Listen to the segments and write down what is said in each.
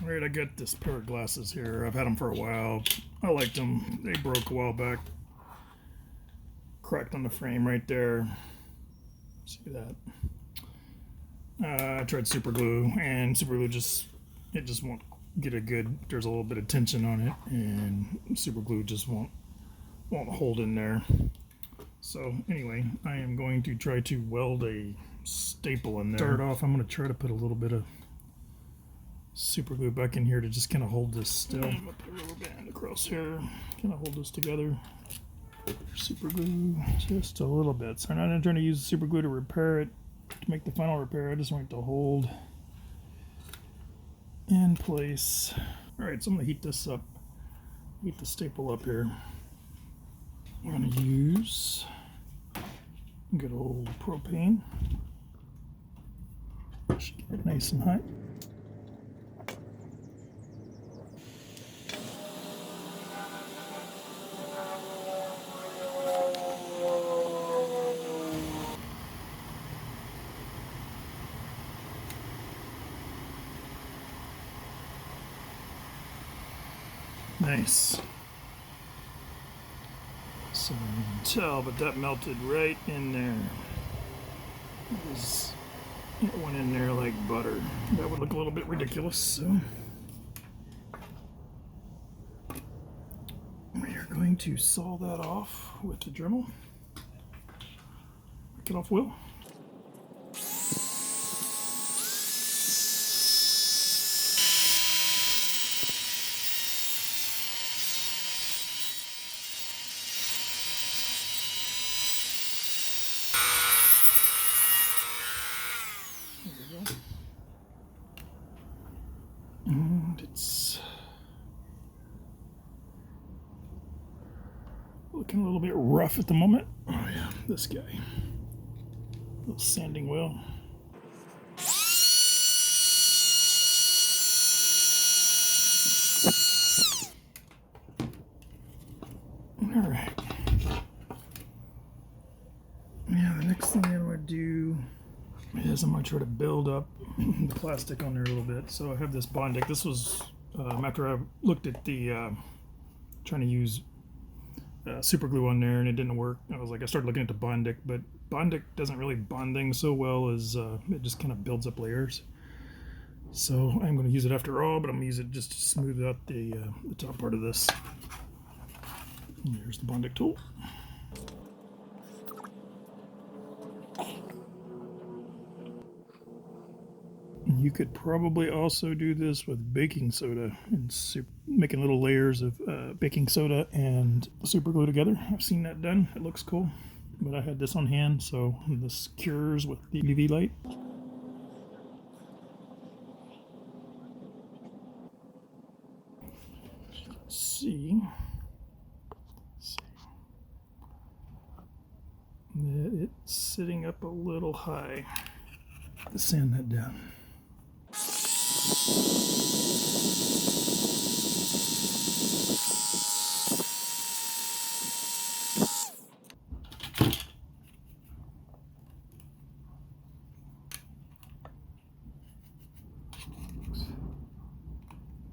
Alright, I got this pair of glasses here. I've had them for a while. I liked them. They broke a while back. Cracked on the frame right there. See that? I tried super glue, and super glue just won't get a good. There's a little bit of tension on it, and super glue just won't hold in there. So anyway, I am going to try to weld a staple in there. Start off, I'm going to try to put a little bit of super glue back in here to just kind of hold this still. I'm going to put a rubber band across here, kind of hold this together. Super glue just a little bit. So I'm not trying to use super glue to repair it, to make the final repair. I just want it to hold in place. Alright, so I'm going to heat this up. Heat the staple up here. I'm going to use good old propane. Should get it nice and hot. Nice. So you can tell, but that melted right in there. It went in there like butter. That would look a little bit ridiculous, so we are going to saw that off with the Dremel. Get off, Will. And it's looking a little bit rough at the moment. Oh yeah, this guy. Little sanding wheel. Alright. Yeah, the next thing I'm going to do is I'm going to try to build up the plastic on there a little bit. So I have this Bondic. This was after I looked at the trying to use super glue on there and it didn't work. I started looking at the Bondic, but Bondic doesn't really bond things so well as it just kind of builds up layers. So I'm going to use it after all, but I'm going to use it just to smooth out the top part of this. And here's the Bondic tool. You could probably also do this with baking soda and making little layers of baking soda and super glue together. I've seen that done. It looks cool. But I had this on hand, so this cures with the UV light. Let's see. It's sitting up a little high. Let's sand that down.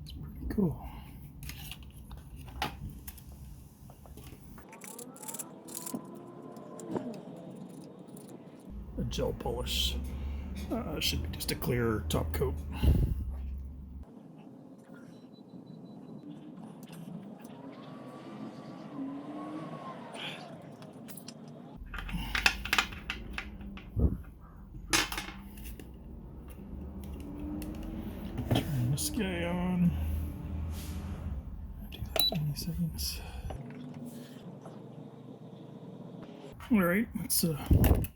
It's pretty cool. A gel polish. Should be just a clear top coat. Turn this guy on. Do that in 20 seconds. Alright, it's a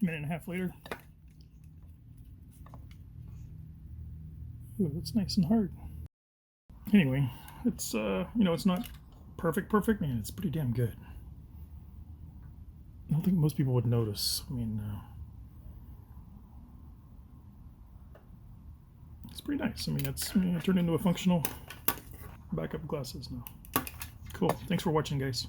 minute and a half later. Ooh, that's nice and hard. Anyway, it's it's not perfect, and it's pretty damn good. I don't think most people would notice. I mean, it's pretty nice. I mean, it turned into a functional backup glasses now. Cool. Thanks for watching, guys.